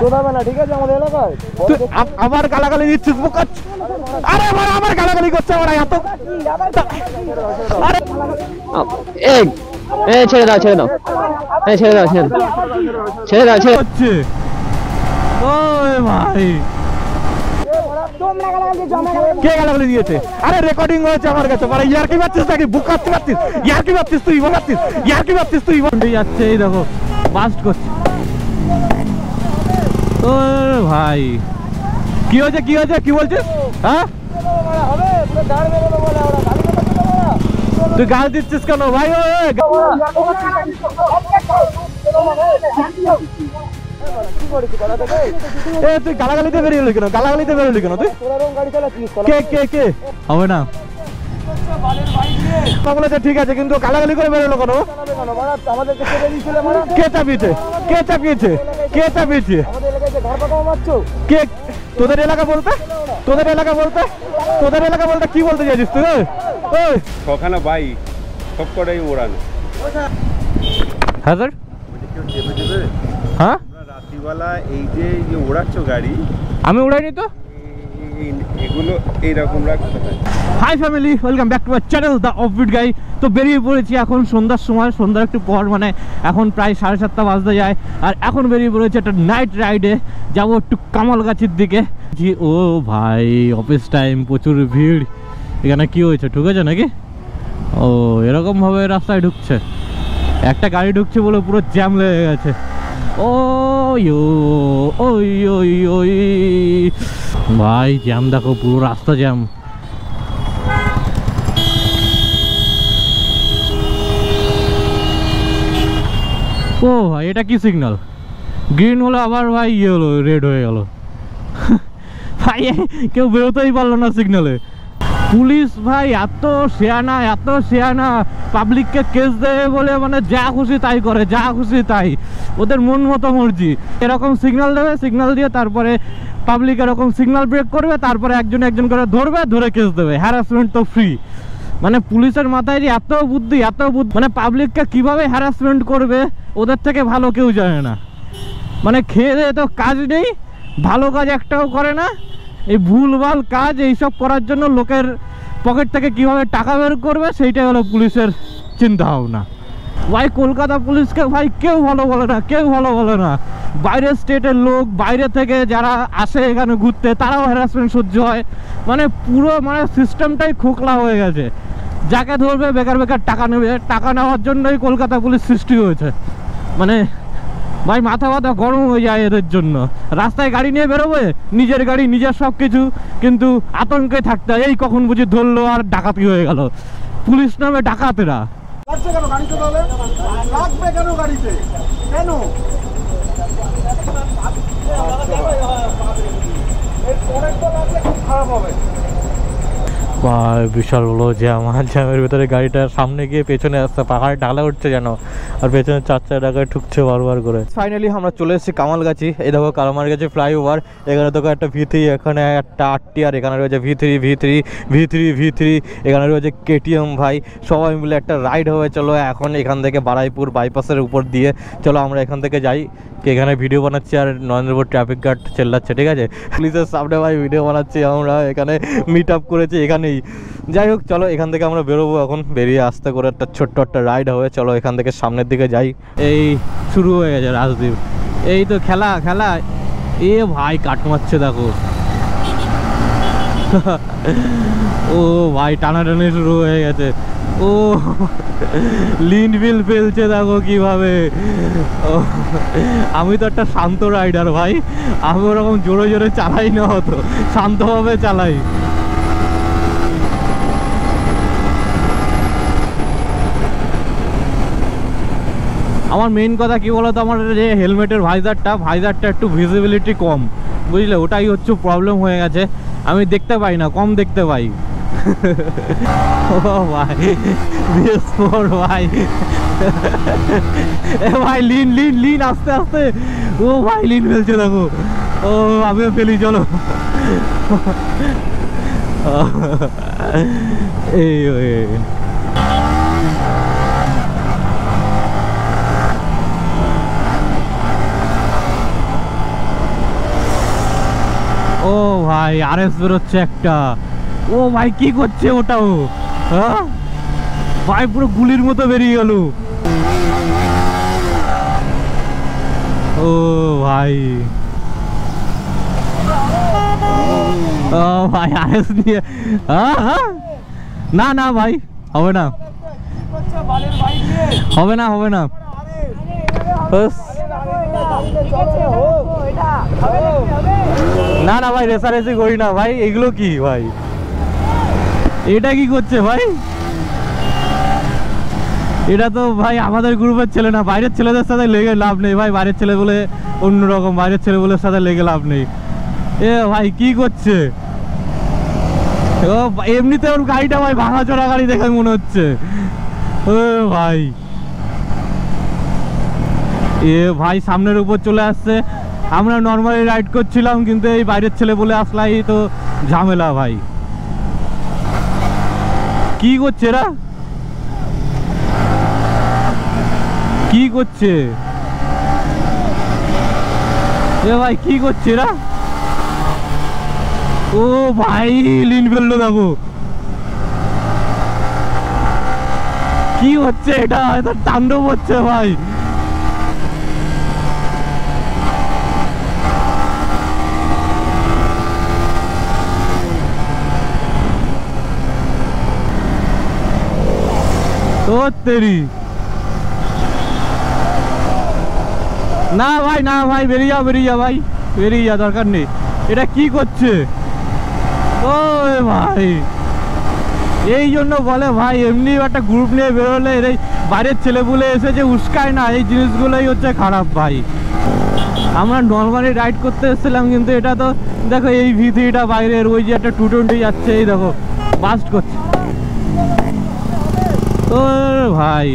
চোদাবে না, ঠিক আছে? আমাদের এলাকায় আবার গালাগালি দিচ্ছিস, আরে আমার গালাগালি করছে আমার এত। ছেড়ে দাও ছেড়ে দাও ছেড়ে দাও ছেড়ে দাও ছেড়ে দাও ছেড়ে হচ্ছে। ওই ভাই কে গালাগালি দিয়েছে? আরে রেকর্ডিং হয়েছে আমার কাছে। মানে ইয়ার্কি মারছিস নাকি? বুকাচ্ছিস মারছিস, ইয়ার্কি মারছিস তুই, ইয়ার্কি মারছিস তুই। যাচ্ছে এই দেখো বাস্ট করছে। ও ভাই কি হয়েছে কি হয়েছে কি বলছিস? হ্যাঁ তুই গাল দিচ্ছিস কেন ভাই? তুই গালাগালিতে বেরিয়ে কেন? গালাগালিতে বেরোলি কেন তুই? কে কে কে হবে না বলেছে ঠিক আছে, কিন্তু গালাগালি করে বেরোলো কেন? কে চাপিয়েছে? কে চাপিয়েছে? কে চাপিয়েছে? কে? তোদের এলাকা বলতে? তোদের এলাকা বলতে? তোদের এলাকা বলতে কি বলতে চাইছিস তুই? ছখানা বাইক সব কটাই ওড়ানো। হ্যাঁ স্যার। হ্যাঁ রাত্রিবেলা এই যে ওড়াচ্ছ গাড়ি, আমি উড়াইনি তো। এগুলো এইরকম রাখতে হয়। Hi family, welcome back to my channel the offbeat guy. তো বেরিয়ে পড়েছি এখন সন্ধ্যার সময়, সন্ধ্যার একটু পর, মানে এখন প্রায় 7:30 বাজতে যায়। আর এখন বেরিয়ে পড়েছি একটা নাইট রাইডে, যাবো একটু কামালগাছির দিকে। জি ও ভাই অফিস টাইম, প্রচুর ভিড়। এখানে কি হয়েছে, ঢুকেছে নাকি? ও এরকম ভাবে রাস্তায় ঢুকছে, একটা গাড়ি ঢুকছে বলে পুরো জ্যাম লেগে গেছে। ওই ভাই জ্যাম দেখো, পুরো রাস্তা জ্যাম। ও ভাই এটা কি সিগন্যাল? গ্রিন হলো আবার ভাই ইয়ে হলো, রেড হয়ে গেল। ভাই কেউ বেরোতেই পারলো না সিগন্যালে। পুলিশ ভাই এত শেয়ানা, পাবলিককে কেস দেবে বলে মানে যা খুশি তাই করে, যা খুশি তাই, ওদের মন মতো মর্জি। এরকম সিগন্যাল দেবে, সিগন্যাল দিয়ে তারপরে পাবলিক এরকম সিগন্যাল ব্রেক করবে, তারপরে একজন একজন করে ধরবে, ধরে কেস দেবে। হ্যারাসমেন্ট তো ফ্রি। মানে পুলিশের মাথায় যে এত বুদ্ধি, মানে পাবলিককে কিভাবে হ্যারাসমেন্ট করবে ওদের থেকে ভালো কেউ জানে না। মানে খেয়ে দেয়ে তো কাজ নেই, ভালো কাজ একটাও করে না। এই ভুলভাল কাজ এইসব করার জন্য লোকের পকেট থেকে কিভাবে টাকা বের করবে সেইটাই হলো পুলিশের চিন্তা ভাবনা। ভাই কলকাতা পুলিশকে ভাই কেউ ভালো বলে না, কেউ ভালো বলে না। বাইরের স্টেটের লোক, বাইরে থেকে যারা আসে এখানে ঘুরতে, তারাও হ্যারাসমেন্ট সহ্য হয়। মানে পুরো মানে সিস্টেমটাই খোকলা হয়ে গেছে। যাকে ধরবে বেকার বেকার টাকা নেবে, টাকা নেওয়ার জন্যই কলকাতা পুলিশ সৃষ্টি হয়েছে। মানে ভাই মাথা গরম হয়ে যায় এদের জন্য। রাস্তায় গাড়ি নিয়ে বেরোবে, নিজের গাড়ি নিজের সব কিছু, কিন্তু আতঙ্কে থাকতে হয়, এই কখন বুঝি ধরলো আর ডাকাতি হয়ে গেল। পুলিশ নামে ডাকাতেরা। বিশাল হলো জ্যাম, জ্যামের ভিতরে গাড়িটা সামনে গিয়ে পেছনে আসছে, পাহাড় ঢালা উঠছে যেন, আর পেছনে 4 টাকায় ঠুকছে বারবার করে। ফাইনালি আমরা চলে এসেছি কামালগাছি। এই দেখো কামালগাছি ফ্লাইওভার, এখানে দেখো একটা V3, এখানে একটা RTR, এখানে রয়েছে V3, এখানে রয়েছে KTM। ভাই সবাই মিলে একটা রাইড হবে। চলো এখন এখান থেকে বারাইপুর বাইপাসের উপর দিয়ে চলো আমরা এখান থেকে যাই। এখানে ভিডিও বানাচ্ছি আর নরেন্দ্রপুর ট্রাফিক গার্ড চেল্লাচ্ছে, ঠিক আছে? পুলিশের সামনে ভাই ভিডিও বানাচ্ছি আমরা, এখানে মিট আপ করেছি এখানেই। যাই হোক চলো এখান থেকে আমরা বেরোবো এখন, বেরিয়ে আসতে করে একটা ছোট্ট একটা রাইড হবে। চলো এখান থেকে সামনের দিকে যাই। এই শুরু হয়ে গেছে রাজদ্বীপ, এই তো খেলা। এ ভাই কাট মারছে দেখো। ও ভাই টানাটানি শুরু হয়ে গেছে। ও লিন বিল ফেলছে দেখো কিভাবে। আমি তো একটা শান্ত রাইডার ভাই, আমি ওরকম জোরে জোরে চালাই না, হতো শান্তভাবে চালাই। আমার মেইন কথা কি বলতো, আমার যে হেলমেটের ভাইজারটা একটু ভিজিবিলিটি কম, বুঝলে? ওটাই হচ্ছে প্রবলেম হয়ে গেছে, আমি দেখতে পাই না, কম দেখতে পাই। ও ভাই BS4 ভাই, এ ভাই লিন আস্তে আস্তে। ও ভাই লিন ফেলছে দেখো। ও আমিও ফেলি, চলো। এই ভাই আরএস বেরোচ্ছে একটা। ও ভাই কি করছে ওটাও, হ্যাঁ ভাই পুরো গুলির মতো বেরিয়ে গেল। ও ভাই, ও ভাই আরএস নিয়ে, না না ভাই হবে না, হবে না, হবে না। না না ভাই রেসারেসি করি না ভাই, এগুলো কি ভাই, এটা কি করছে ভাই? এটা তো ভাই আমাদের গ্রুপের ছেলে না, বাইরের ছেলেদের সাথে লেগে লাভ নেই ভাই, বাইরের ছেলে বলে অন্যরকম, বাইরের ছেলে বলে সাথে লেগে লাভ নেই। এ ভাই কি করছে? ও এমনিতে ওর গাড়িটা ভাই ভাঙা চোরা গাড়ি দেখে মনে হচ্ছে। ও ভাই, এ ভাই সামনের উপর চলে আসছে। আমরা নর্মালি রাইড করছিলাম, কিন্তু এই বাইরের ছেলে বলে আসলাই তো ঝামেলা ভাই। কি করছে এরা, কি করছে এ ভাই, কি করছে এরা? ও ভাই লিন ফেললো দেখো, কি হচ্ছে এটা? এটা তাণ্ডব হচ্ছে ভাই। ও তেরি, না ভাই না ভাই, বেরিয়ে যা বেরিয়ে যা ভাই, বেরিয়ে যা, দরকার নেই। এটা কি করছে? ও ভাই এই জন্য বলে ভাই এমনি একটা গ্রুপ নিয়ে বেরোলে এই বাইরের ছেলেগুলো এসে যে উস্কায় না, এই জিনিসগুলোই হচ্ছে খারাপ ভাই। আমরা নর্মালি রাইড করতে এসেছিলাম, কিন্তু এটা তো দেখো এই ভিথিটা বাইরের, ওই যে একটা 220 যাচ্ছে, এই দেখো বাস্ট করছে। ও ভাই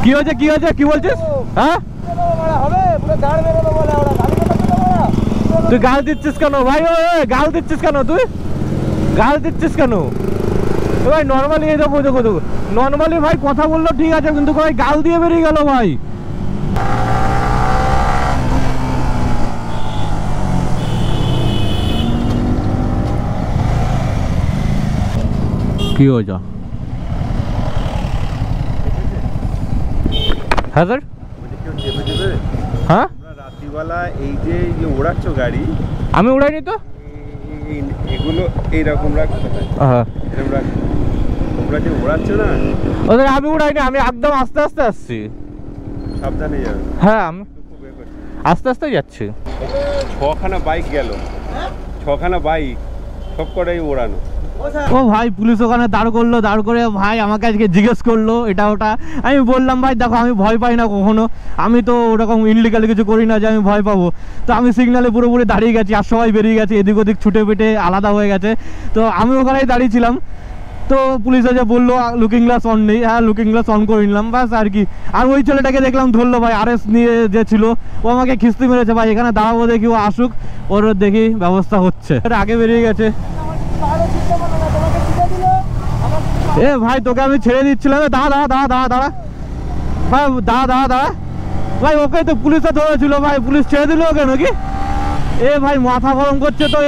কি হয়েছে, কি হয়েছে, কি বলছিস? হ্যাঁ তুই গাল দিচ্ছিস কেন ভাই? ও গাল দিচ্ছিস কেন, তুই গাল দিচ্ছিস কেন ভাই? নর্মালি এই দেখো দেখো দেখো, নর্মালি ভাই কথা বললো ঠিক আছে, কিন্তু ভাই গাল দিয়ে বেরিয়ে গেল ভাই। কি হয়েছে? হ্যাঁ স্যার, হ্যাঁ রাত্রিবেলা এই যে ওড়াচ্ছ গাড়ি, আমি উড়াইনি তো, এগুলো এইরকম রাখতে হ্যাঁ এরকম রাখ, তোমরা যে ওড়াচ্ছ না ওদের, আমি উড়াইনি, আমি একদম আস্তে আস্তে আসছি। সাবধানে যাবে। হ্যাঁ আমি আস্তে আস্তে যাচ্ছি। 6খানা বাইক গেল, 6খানা বাইক সব কটাই ওড়ানো। ও ভাই পুলিশ ওখানে দাঁড় করলো, দাঁড় করে ভাই আমাকে আজকে জিজ্ঞেস করলো এটা ওটা। আমি বললাম ভাই দেখো আমি ভয় পাই না কখনো, আমি তো ওরকম ইনলিগাল কিছু করি না যে আমি ভয় পাবো। তো আমি সিগনালে পুরোপুরি দাঁড়িয়ে গেছি, আর সবাই বেরিয়ে গেছে, এদিক ওদিক ছুটে পেটে আলাদা হয়ে গেছে। তো আমি ওখানেই দাঁড়িয়েছিলাম। তো পুলিশে যে বললো লুকিং গ্লাস অন নেই, হ্যাঁ লুকিং গ্লাস অন করে নিলাম, বাস আর কি। আর ওই ছেলেটাকে দেখলাম ধরলো ভাই, আরএস নিয়ে যে ছিল, ও আমাকে খিস্তি মেরেছে ভাই, এখানে দাঁড়াবো দেখি, ও আসুক, ওর দেখি ব্যবস্থা হচ্ছে। আগে বেরিয়ে গেছে। এ ভাই তোকে আমি ছেড়ে দিচ্ছিলাম, দাঁড়া দাঁড়া দাঁড়া দাঁড়া দাঁড়া ভাই, দাঁড়া দাঁড়া দাঁড়া ভাই, ওকে তো পুলিশে ধরেছিল ভাই, পুলিশ ছেড়ে দিল ওকে নাকি? এ ভাই মাথা গরম করছে তো,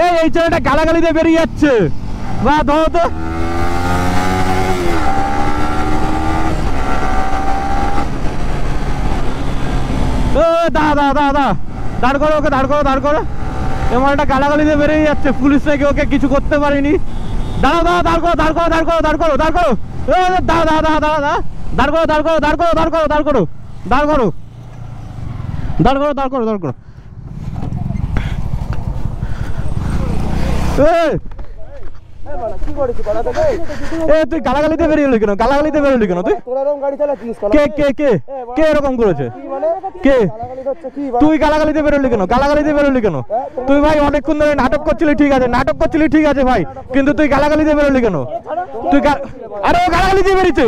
এই ছেলেটা গালাগালি দিয়ে বেরিয়ে যাচ্ছে, বা ধরো তো। দাঁড়া দাঁড়া দাঁড়া দাঁড়া, দাঁড় করো ওকে, দাঁড় করো, দাঁড় করো। এমন একটা গালাগালি দিয়ে বেরিয়ে যাচ্ছে, পুলিশ থেকে ওকে কিছু করতে পারিনি। দাঁড়াও দাঁড়া, দাঁড় করো, দাঁড় করো, দাঁড় করো, দাঁড় করো, দাঁড় করো, দাঁড়া দাঁড়া দাঁড়া দাঁড়া দাঁড়া, দাঁড় করো, দাঁড় করো, দাঁড় করো, দাঁড় করো, দাঁড় করো, দাঁড় করো, দাঁড় করো, দাঁড় করো, দাঁড় করো। তুই গালাগালিতে বেরিয়ে কেন, গালাগালিতে বেরোলি কেন তুই? কে কে কে কে এরকম করেছে? কে? তুই গালাগালিতে বেরোলি কেন, গালাগালিতে বেরোলি কেন? তুই ভাই অনেকক্ষণ ধরে নাটক করছিলি, ঠিক আছে নাটক করছিলি, ঠিক আছে ভাই, কিন্তু তুই গালাগালিতে বেরোলি কেন? তুই আরে ও গালাগালি দিয়ে বেরিয়েছে।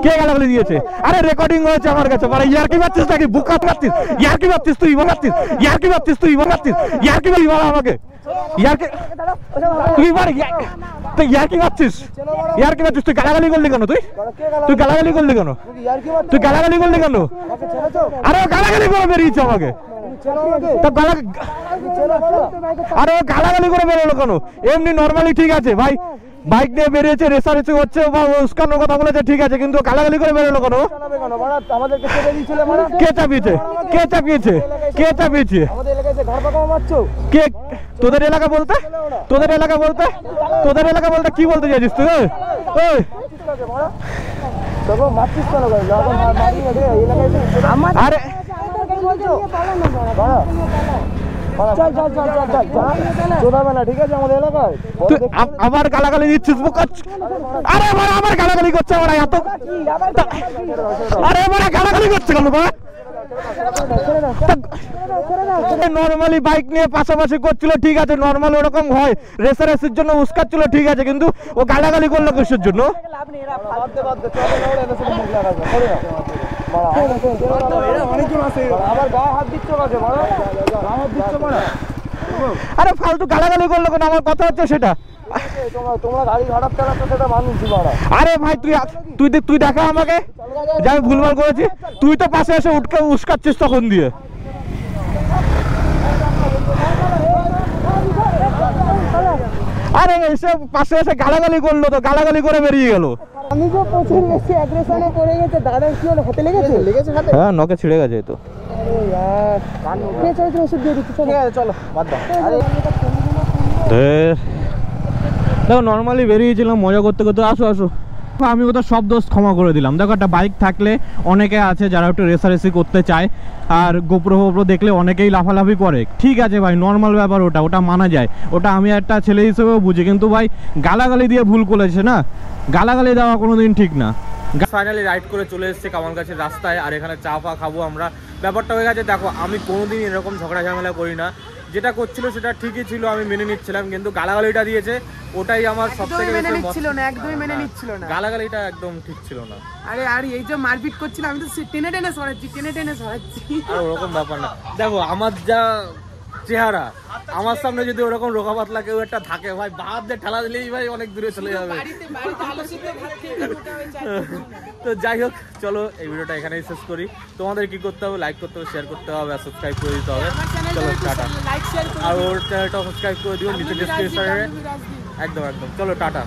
কে গালাগালি দিয়েছে? আরে রেকর্ডিং হয়েছে আমার কাছে। মানে ইয়ার্কি মারছিস নাকি? বুকাত মারছিস, ইয়ার্কি মারছিস তুই, মারছিস ইয়ার্কি মারছিস তুই, মারছিস ইয়ার্কি মারি, বলা আমাকে তুই ইয়ার কি ভাবছিস? ইয়ার কি ভাবছিস? তুই গালাগালি করলি কেন? তুই গালাগালি করলি কেন? তুই গালাগালি করলি কেন? আরে গালাগালি করে বেরিয়েছে আমাকে। আরে গালাগালি করে বেরোলো কেন? এমনি নর্মালি ঠিক আছে ভাই, বাইক নিয়ে বেরিয়েছে, রেসারেসি হচ্ছে বা উস্কানোর কথা বলেছে ঠিক আছে, কিন্তু গালাগালি করে বেরোলো কেন? কে চাপিয়েছে? কে চাপিয়েছে? কে চাপিয়েছে? কে? তোদের এলাকা বলতে? তোদের এলাকা বলতে? তোদের এলাকা বলতে কি বলতে চাইছিস তুই? আরে ঠিক আছে আমাদের এলাকায় আবার গালাগালি দিচ্ছিস? আরে আবার গালাগালি করছে ওরা এত। আরে এবার গালাগালি করছে কেন? নর্মালি বাইক নিয়ে পাশাপাশি করছিল ঠিক আছে, নর্মাল ওরকম হয়, রেসারেসির জন্য উস্কাচ্ছিল ঠিক আছে, কিন্তু ও গালাগালি করলো কিসের জন্য? আরে ফালতু গালাগালি করলো কেন? আমার কথা হচ্ছে সেটা। আরে ভাই তুই দেখা আমাকে যে আমি ভুলভাল করেছি, তুই তো পাশে এসে উঠকে উস্কাচ্ছিস তখন দিয়ে। আরে এসে পাশে এসে গালাগালি করলো, তো গালাগালি করে বেরিয়ে গেল। আমি তো প্রচুর বেশি অ্যাগ্রেশনে পড়ে গেছে। দাদা কি হলো? হাতে লেগেছে? লেগেছে হাতে? হ্যাঁ, নখে ছিঁড়ে গেছে তো। ওষুধ দিয়ে দিচ্ছি, ঠিক আছে চলো বাদ দাও। দেখো নর্মালি বেরিয়েছিলাম মজা করতে করতে, আসো আসো, আমি ওটা সব দোষ ক্ষমা করে দিলাম। দেখো একটা বাইক থাকলে অনেকে আছে যারা একটু রেসারেসি করতে চায়, আর গোপ্রো দেখলে অনেকেই লাফালাফি করে, ঠিক আছে ভাই, নর্মাল ব্যাপার, ওটা মানা যায়, ওটা আমি একটা ছেলে হিসেবেও বুঝি, কিন্তু ভাই গালাগালি দিয়ে ভুল করেছে না, গালাগালি দেওয়া কোনোদিন ঠিক না। ফাইনালি রাইড করে চলে এসেছে কামালগাছির রাস্তায়, আর এখানে চা ফা খাবো আমরা। ব্যাপারটা হয়ে গেছে, দেখো আমি কোনোদিন এরকম ঝগড়া ঝামেলা করি না, যেটা করছিল সেটা ঠিকই ছিল, আমি মেনে নিচ্ছিলাম, কিন্তু গালাগালিটা দিয়েছে ওটাই আমার সবথেকে বেশি নিচ্ছিল না, একদমই মেনে নিচ্ছিল না, গালাগালিটা একদম ঠিক ছিল না। আরে আর এই যে মারপিট করছিল, আমি তো টেনে টেনে সরাচ্ছি। আর ওরকম ব্যাপার না, দেখো আমার যা চেহারা, আমার সামনে যদি ওরকম রোগা পাতলা কেউ একটা থাকে ভাই, বাদ দিয়ে ঠেলা দিলেই ভাই অনেক দূরে চলে যাবে। তো যাই হোক, চলো এই ভিডিওটা এখানেই শেষ করি। তোমাদের কি করতে হবে? লাইক করতে হবে, শেয়ার করতে হবে, আর সাবস্ক্রাইব করে দিতে হবে। চলো টাটা। আর ওর চ্যানেলটা সাবস্ক্রাইব করে দিও নিচে ডেসক্রিপশনে। একদম একদম, চলো টাটা।